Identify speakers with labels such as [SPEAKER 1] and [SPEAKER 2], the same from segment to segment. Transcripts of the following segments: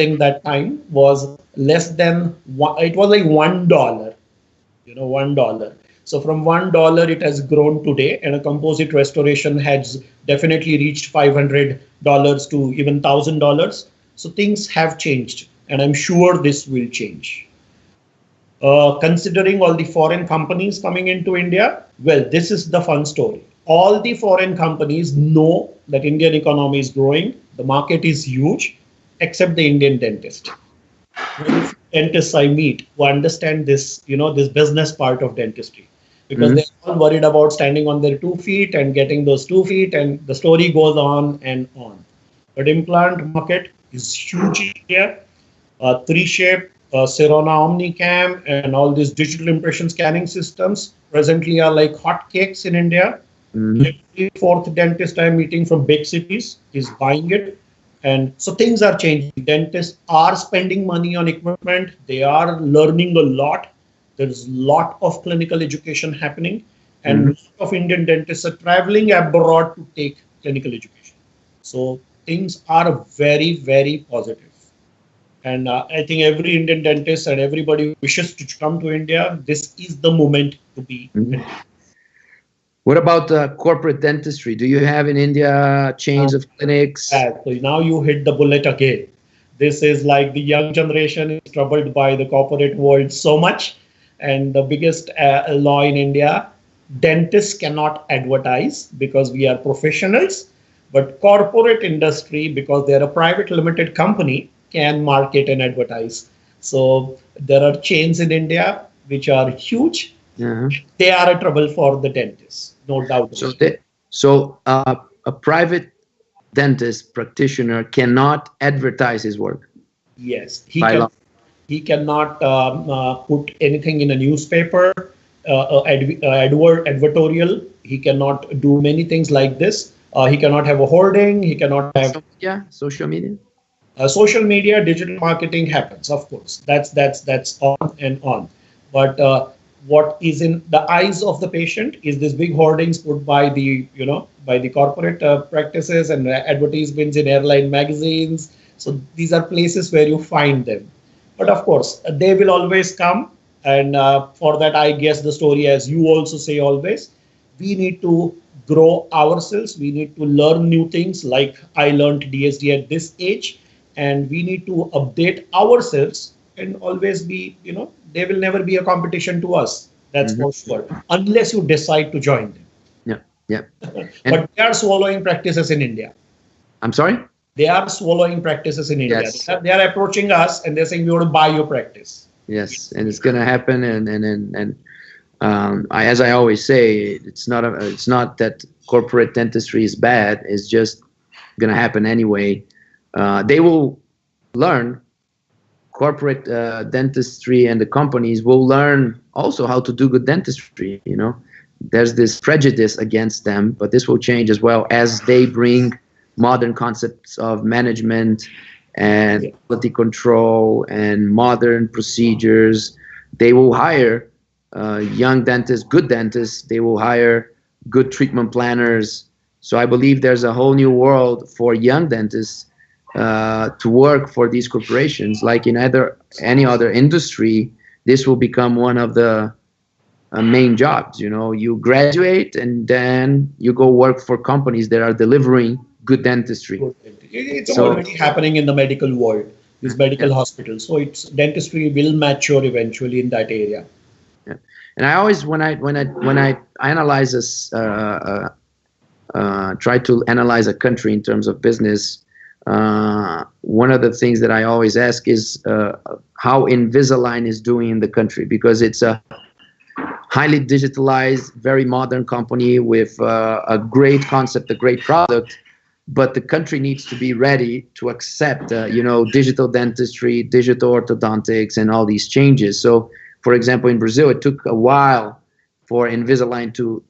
[SPEAKER 1] during that time was less than one, it was like $1, $1. So from $1, it has grown today, and a composite restoration has definitely reached $500 to even $1,000. So things have changed, and I'm sure this will change. Considering all the foreign companies coming into India, well, this is the fun story. All the foreign companies know that Indian economy is growing, the market is huge, except the Indian dentist. Very few dentists I meet who understand this, this business part of dentistry, because they're all worried about standing on their 2 feet and getting those 2 feet, and the story goes on and on. But implant market is huge in India. 3Shape, Sirona Omnicam, and all these digital impression scanning systems presently are like hotcakes in India. Every fourth dentist I'm meeting from big cities is buying it. And so things are changing. Dentists are spending money on equipment. They are learning a lot. There's a lot of clinical education happening. And a lot of Indian dentists are traveling abroad to take clinical education. So things are very, very positive. And I think every Indian dentist and everybody who wishes to come to India, this is the moment to be.
[SPEAKER 2] What about corporate dentistry? Do you have in India chains of clinics?
[SPEAKER 1] So now you hit the bullet again. This is like the young generation is troubled by the corporate world so much. And the biggest law in India, dentists cannot advertise because we are professionals. But corporate industry, because they're a private limited company, can market and advertise. So there are chains in India which are huge. They are a trouble for the dentists, no doubt.
[SPEAKER 2] So a private dentist practitioner cannot advertise his work.
[SPEAKER 1] Yes, he cannot put anything in a newspaper, advertorial. He cannot do many things like this. He cannot have a hoarding. He cannot have
[SPEAKER 2] social media.
[SPEAKER 1] Social media, digital marketing happens, of course. That's on and on. But what is in the eyes of the patient is this big hoardings put by the by the corporate practices and advertisements in airline magazines. So these are places where you find them. But of course, they will always come. And for that, I guess the story, as you also say always, we need to grow ourselves. We need to learn new things, like I learned DSD at this age. And we need to update ourselves and always be, they will never be a competition to us. That's for sure, unless you decide to join them.
[SPEAKER 2] Yeah.
[SPEAKER 1] But they are swallowing practices in India.
[SPEAKER 2] I'm sorry?
[SPEAKER 1] They are swallowing practices in India.
[SPEAKER 2] Yes.
[SPEAKER 1] They are approaching us and they're saying, we want to buy your practice.
[SPEAKER 2] Yes, and it's going to happen. And as I always say, it's not that corporate dentistry is bad. It's just going to happen anyway. They will learn, corporate dentistry, and the companies will learn also how to do good dentistry. There's this prejudice against them, but this will change as well as they bring modern concepts of management and quality control and modern procedures. They will hire young dentists, good dentists. They will hire good treatment planners. So I believe there's a whole new world for young dentists to work for these corporations. Like in any other industry, this will become one of the main jobs. You graduate and then you go work for companies that are delivering good dentistry.
[SPEAKER 1] It's already happening in the medical world, these medical hospitals. So dentistry will mature eventually in that area.
[SPEAKER 2] Yeah. And I always, when I analyze this, try to analyze a country in terms of business, one of the things that I always ask is how Invisalign is doing in the country, because it's a highly digitalized, very modern company with a great concept, a great product, but the country needs to be ready to accept, digital dentistry, digital orthodontics, and all these changes. So, for example, in Brazil, it took a while for Invisalign to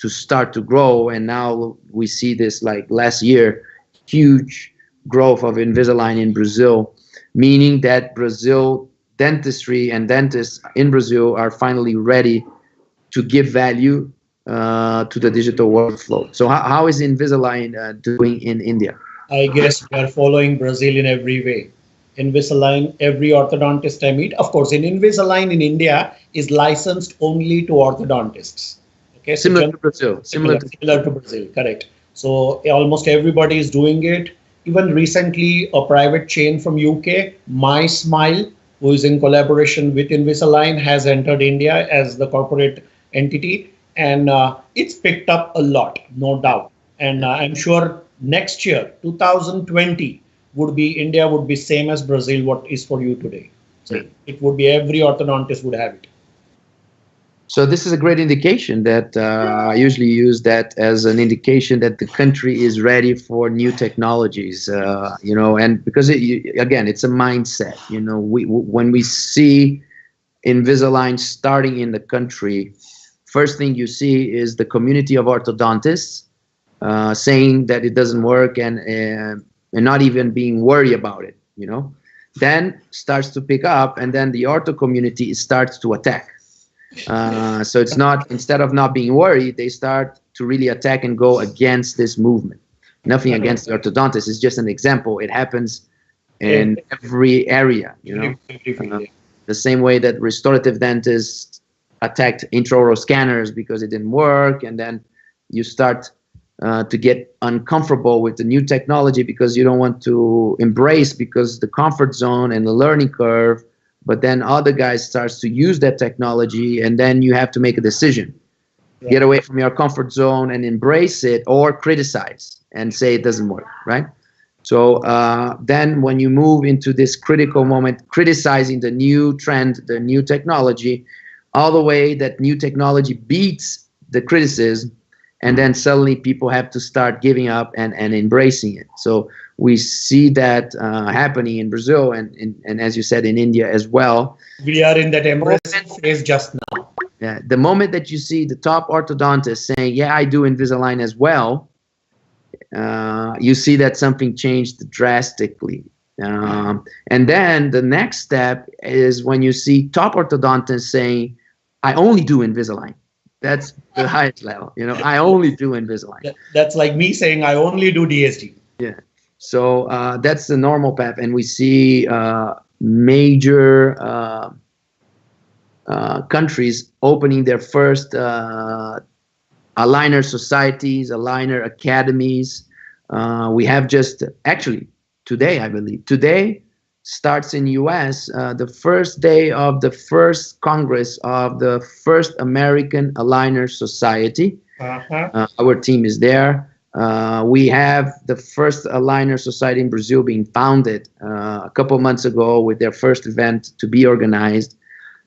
[SPEAKER 2] start to grow, and now we see this, like last year, huge growth of Invisalign in Brazil, meaning that Brazil dentistry and dentists in Brazil are finally ready to give value to the digital workflow. So how is Invisalign doing in India?
[SPEAKER 1] I guess we are following Brazil in every way. Invisalign, every orthodontist I meet. Of course, in Invisalign in India is licensed only to orthodontists. Okay, so
[SPEAKER 2] Similar to Brazil.
[SPEAKER 1] similar to Brazil, correct. So almost everybody is doing it. Even recently, a private chain from UK, My Smile, who is in collaboration with Invisalign, has entered India as the corporate entity, and it's picked up a lot, no doubt. And I'm sure next year, 2020, would be India would be same as Brazil, what is for you today. So it would be every orthodontist would have it.
[SPEAKER 2] So this is a great indication that I usually use that as an indication that the country is ready for new technologies, you know, and because again, it's a mindset, you know, when we see Invisalign starting in the country, first thing you see is the community of orthodontists saying that it doesn't work and not even being worried about it, you know, then starts to pick up, and then the ortho community starts to attack. So it's not, instead of not being worried, they start to really attack and go against this movement. Nothing against the orthodontist. It's just an example. It happens in every area, you know. The same way that restorative dentists attacked intraoral scanners because it didn't work, and then you start to get uncomfortable with the new technology because you don't want to embrace, because the comfort zone and the learning curve. But then other guys starts to use that technology, and then you have to make a decision. Right. Get away from your comfort zone and embrace it, or criticize and say it doesn't work, right? So then when you move into this critical moment, criticizing the new trend, the new technology, all the way that new technology beats the criticism, and then suddenly people have to start giving up and embracing it. So we see that happening in Brazil and as you said, in India as well.
[SPEAKER 1] We are in that embracing phase just now.
[SPEAKER 2] Yeah, the moment that you see the top orthodontist saying, yeah, I do Invisalign as well, you see that something changed drastically. And then the next step is when you see top orthodontists saying, I only do Invisalign. That's the highest level. You know, I only do Invisalign.
[SPEAKER 1] That's like me saying I only do DSD.
[SPEAKER 2] Yeah. So that's the normal path. And we see major countries opening their first aligner societies, aligner academies. We have just, actually, today, I believe, today starts in US the first day of the first Congress of the first American Aligner Society. Our team is there. We have the first Aligner Society in Brazil being founded a couple months ago with their first event to be organized.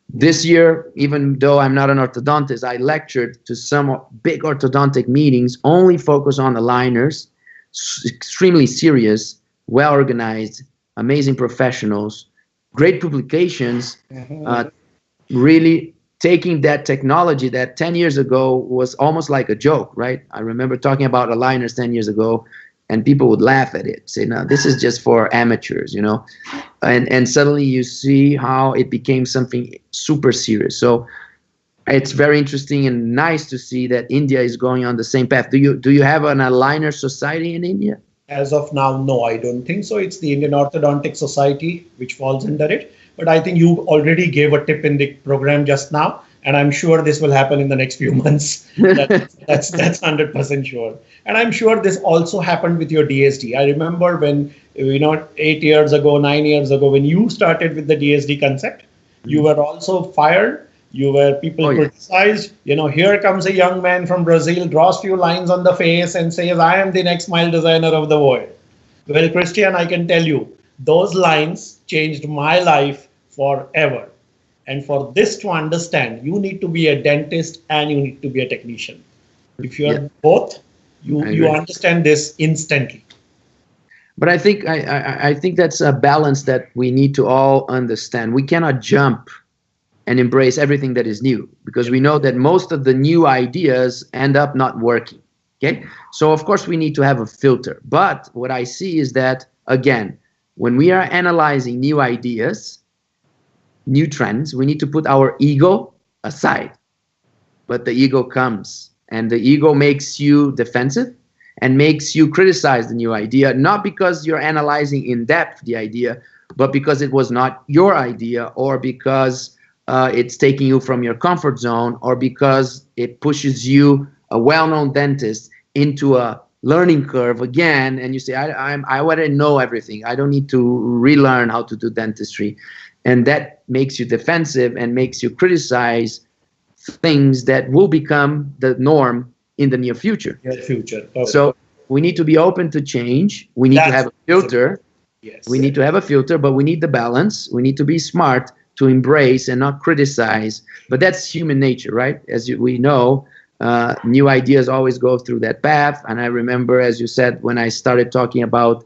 [SPEAKER 2] This year, even though I'm not an orthodontist, I lectured to some big orthodontic meetings, only focus on aligners, extremely serious, well organized, amazing professionals, great publications, really taking that technology that 10 years ago was almost like a joke, right? I remember talking about aligners 10 years ago, and people would laugh at it, say, no, this is just for amateurs, you know? And suddenly you see how it became something super serious. So it's very interesting and nice to see that India is going on the same path. Do you have an aligner society in India?
[SPEAKER 1] As of now, no, I don't think so. It's the Indian Orthodontic Society which falls under it. But I think you already gave a tip in the program just now, and I'm sure this will happen in the next few months. That's 100% sure. And I'm sure this also happened with your DSD. I remember when, 8 years ago, 9 years ago, when you started with the DSD concept, you were also fired. People criticized, here comes a young man from Brazil, draws few lines on the face and says, I am the next smile designer of the world. Well, Christian, I can tell you, those lines changed my life forever. And for this to understand, you need to be a dentist and you need to be a technician. If you are both, you understand this instantly.
[SPEAKER 2] But I think that's a balance that we need to all understand. We cannot jump and embrace everything that is new, because we know that most of the new ideas end up not working. Okay, so of course we need to have a filter. But what I see is that, again, when we are analyzing new ideas, new trends, we need to put our ego aside. But the ego comes, and the ego makes you defensive and makes you criticize the new idea, not because you're analyzing in depth the idea, but because it was not your idea, or because it's taking you from your comfort zone, or because it pushes you, a well-known dentist, into a learning curve again, and you say, I already know everything. I don't need to relearn how to do dentistry. And that makes you defensive and makes you criticize things that will become the norm in the near future.
[SPEAKER 1] Okay.
[SPEAKER 2] So we need to be open to change. We need to have a filter.
[SPEAKER 1] Yes.
[SPEAKER 2] We need to have a filter, but we need the balance. We need to be smart to embrace and not criticize. But that's human nature, right? As we know, new ideas always go through that path. And I remember, as you said, when I started talking about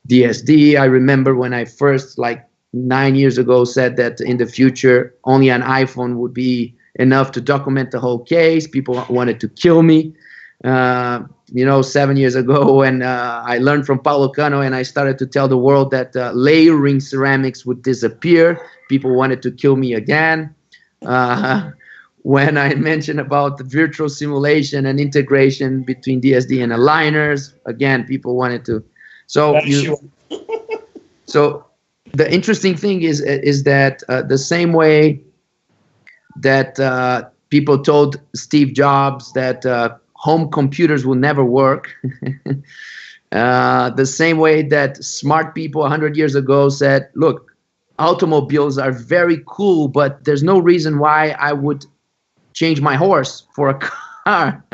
[SPEAKER 2] DSD, I remember when I first, like 9 years ago, said that in the future only an iPhone would be enough to document the whole case. People wanted to kill me. 7 years ago, when I learned from Paulo Cano and I started to tell the world that layering ceramics would disappear, people wanted to kill me again. When I mentioned about the virtual simulation and integration between DSD and aligners, again, people wanted to. So the interesting thing is that the same way that people told Steve Jobs that home computers will never work, the same way that smart people 100 years ago said, look, automobiles are very cool, but there's no reason why I would change my horse for a car.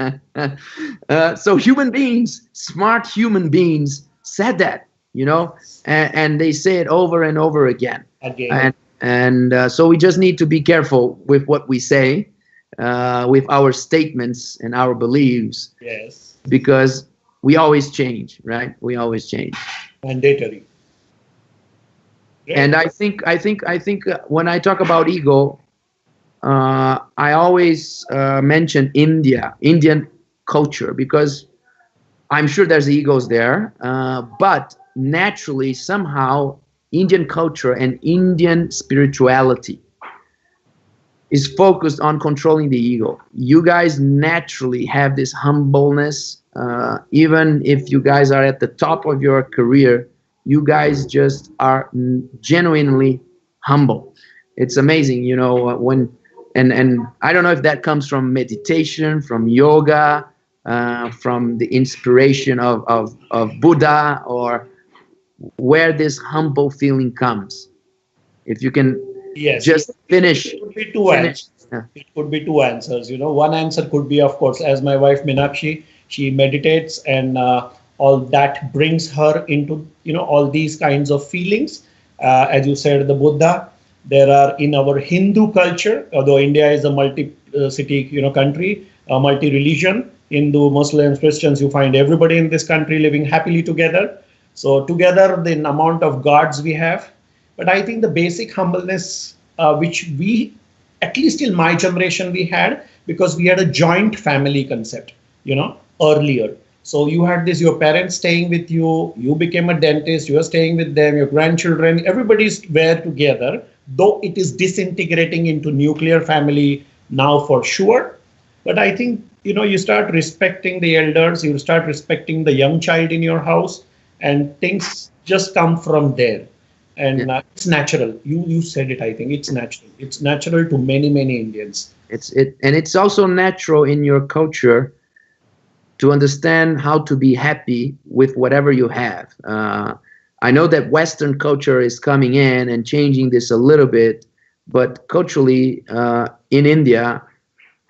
[SPEAKER 2] So human beings, smart human beings, said that, and they say it over and over again. And so we just need to be careful with what we say, with our statements and our beliefs.
[SPEAKER 1] Yes.
[SPEAKER 2] Because we always change, right? We always change.
[SPEAKER 1] Mandatory. Great.
[SPEAKER 2] And I think when I talk about ego, I always mention Indian culture, because I'm sure there's egos there, but naturally, somehow, Indian culture and Indian spirituality is focused on controlling the ego. You guys naturally have this humbleness. Even if you guys are at the top of your career, you guys just are genuinely humble. It's amazing, and I don't know if that comes from meditation, from yoga, from the inspiration of Buddha, or where this humble feeling comes. If you can just finish.
[SPEAKER 1] It could be two answers. It could be two answers. One answer could be, of course, as my wife Meenakshi, she meditates, and all that brings her into, all these kinds of feelings. As you said, the Buddha. There are, in our Hindu culture, although India is a multi-city, country, multi-religion, Hindu, Muslims, Christians, you find everybody in this country living happily together. So together, the amount of gods we have. But I think the basic humbleness, which we, at least in my generation, we had, because we had a joint family concept, earlier. So you had your parents staying with you, you became a dentist, you are staying with them, your grandchildren, everybody's there together, though it is disintegrating into nuclear family now for sure. But I think, you start respecting the elders, you start respecting the young child in your house, and things just come from there. And it's natural. You said it, I think it's natural. It's natural to many, many Indians.
[SPEAKER 2] And it's also natural in your culture to understand how to be happy with whatever you have. I know that Western culture is coming in and changing this a little bit, but culturally, in India,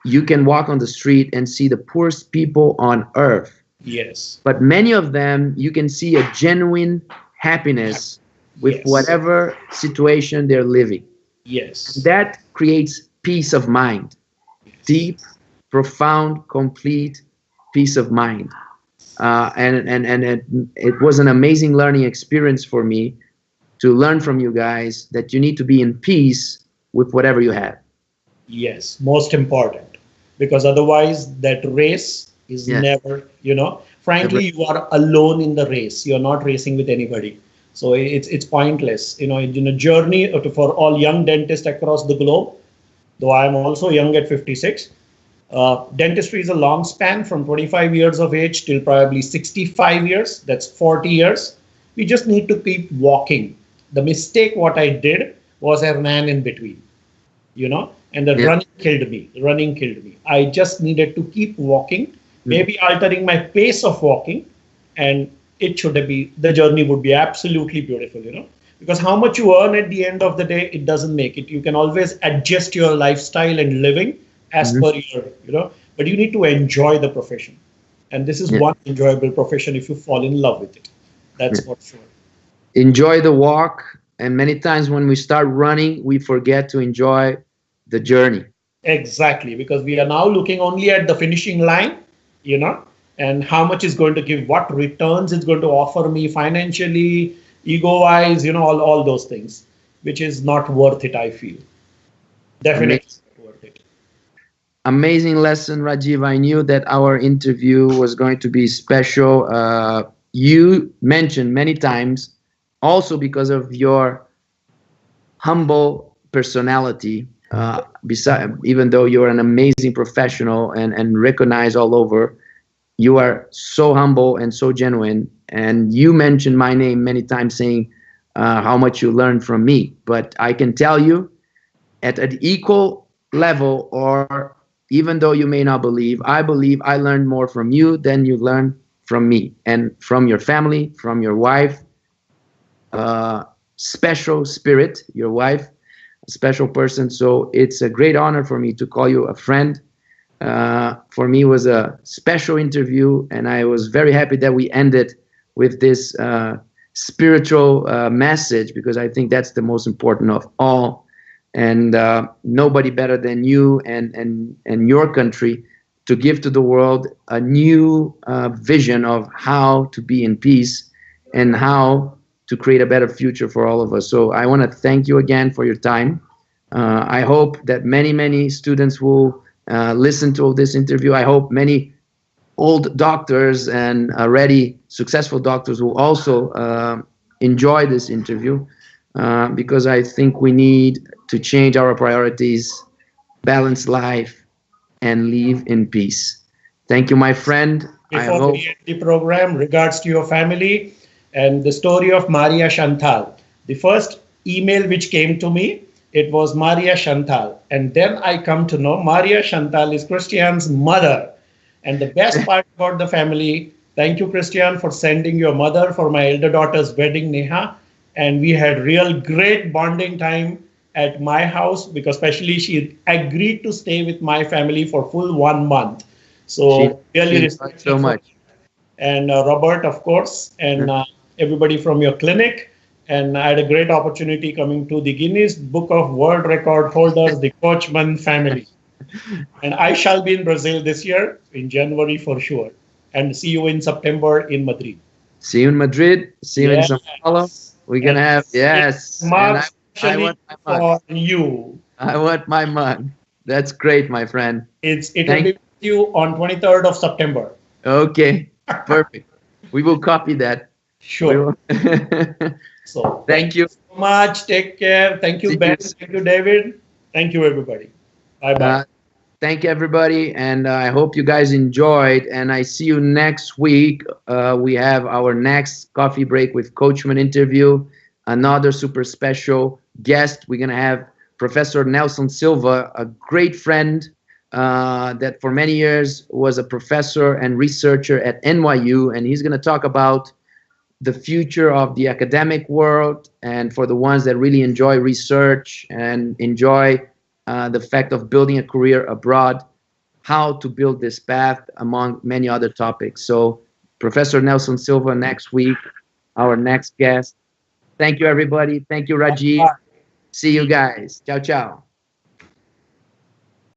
[SPEAKER 2] you can walk on the street and see the poorest people on earth.
[SPEAKER 1] Yes.
[SPEAKER 2] But many of them, you can see a genuine happiness with whatever situation they're living.
[SPEAKER 1] Yes.
[SPEAKER 2] That creates peace of mind. Deep, profound, complete peace of mind. And it was an amazing learning experience for me to learn from you guys that you need to be in peace with whatever you have.
[SPEAKER 1] Yes, most important, because otherwise that race is never, frankly, you are alone in the race. You're not racing with anybody. So it's pointless, in a journey for all young dentists across the globe, though I'm also young at 56. Dentistry is a long span from 25 years of age till probably 65 years. That's 40 years. We just need to keep walking. The mistake what I did was I ran in between, and the
[SPEAKER 2] Yeah.
[SPEAKER 1] running killed me. Running killed me. I just needed to keep walking,
[SPEAKER 2] Mm.
[SPEAKER 1] maybe altering my pace of walking, and the journey would be absolutely beautiful. Because how much you earn at the end of the day, it doesn't make it. You can always adjust your lifestyle and living as
[SPEAKER 2] Mhm.
[SPEAKER 1] per but you need to enjoy the profession. And this is
[SPEAKER 2] Yeah.
[SPEAKER 1] one enjoyable profession if you fall in love with it. That's
[SPEAKER 2] Yeah.
[SPEAKER 1] for sure.
[SPEAKER 2] Enjoy the walk, and many times when we start running, we forget to enjoy the journey.
[SPEAKER 1] Exactly, because we are now looking only at the finishing line, you know, and how much is going to give, what returns it's going to offer me financially, ego-wise, all those things, which is not worth it, I feel. Definitely
[SPEAKER 2] Amazing.
[SPEAKER 1] not worth it.
[SPEAKER 2] Amazing lesson, Rajiv. I knew that our interview was going to be special. You mentioned many times, also because of your humble personality. Even though you're an amazing professional and recognized all over, you are so humble and so genuine. And you mentioned my name many times, saying how much you learned from me. But I can tell you, at an equal level, or even though you may not believe I learned more from you than you learned from me and from your family, from your wife, uh, special spirit, your wife, a special person. So it's a great honor for me to call you a friend. For me, it was a special interview, and I was very happy that we ended with this spiritual message, because I think that's the most important of all. And nobody better than you and your country to give to the world a new vision of how to be in peace and how to create a better future for all of us. So I want to thank you again for your time. I hope that many students will listen to this interview. I hope many old doctors and already successful doctors will also enjoy this interview, because I think we need to change our priorities, balance life, and live in peace. Thank you, my friend. I
[SPEAKER 1] Before
[SPEAKER 2] hope.
[SPEAKER 1] we end the program, regards to your family and the story of Maria Chantal. The first email which came to me, it was Maria Chantal. And then I come to know Maria Chantal is Christian's mother. And the best part about the family, thank you, Christian, for sending your mother for my elder daughter's wedding, Neha. And we had real great bonding time at my house, because especially she agreed to stay with my family for full 1 month.
[SPEAKER 2] she
[SPEAKER 1] So
[SPEAKER 2] she
[SPEAKER 1] really
[SPEAKER 2] enjoyed
[SPEAKER 1] respect her
[SPEAKER 2] so
[SPEAKER 1] for,
[SPEAKER 2] much.
[SPEAKER 1] and Robert, of course, and everybody from your clinic. And I had a great opportunity coming to the Guinness Book of World Record holders, the Coachman family. And I shall be in Brazil this year in January for sure. And see you in September in Madrid.
[SPEAKER 2] See you in Madrid. See you in Sao Paulo.
[SPEAKER 1] Yes.
[SPEAKER 2] We're
[SPEAKER 1] And
[SPEAKER 2] gonna have,
[SPEAKER 1] it
[SPEAKER 2] yes, and
[SPEAKER 1] marks
[SPEAKER 2] I
[SPEAKER 1] especially
[SPEAKER 2] want my mug.
[SPEAKER 1] for you.
[SPEAKER 2] I want my mug. That's great, my friend.
[SPEAKER 1] It will be
[SPEAKER 2] Thank.
[SPEAKER 1] with you on 23rd of September.
[SPEAKER 2] Okay, perfect. We will copy that. We
[SPEAKER 1] Sure.
[SPEAKER 2] will.
[SPEAKER 1] So
[SPEAKER 2] Thank
[SPEAKER 1] thank you
[SPEAKER 2] you.
[SPEAKER 1] so much. Take care. Thank you,
[SPEAKER 2] See
[SPEAKER 1] Ben.
[SPEAKER 2] you
[SPEAKER 1] Thank
[SPEAKER 2] soon.
[SPEAKER 1] you, David. Thank you, everybody. Bye bye.
[SPEAKER 2] Uh, Thank everybody, and I hope you guys enjoyed. And I see you next week. We have our next Coffee Break with Coachman interview. Another super special guest. We're gonna have Professor Nelson Silva, a great friend that for many years was a professor and researcher at NYU, and he's gonna talk about the future of the academic world, and for the ones that really enjoy research and enjoy the fact of building a career abroad, how to build this path, among many other topics. So Professor Nelson Silva next week, our next guest. Thank you, everybody. Thank you, Rajiv.
[SPEAKER 1] Bye.
[SPEAKER 2] See you guys. Ciao, ciao.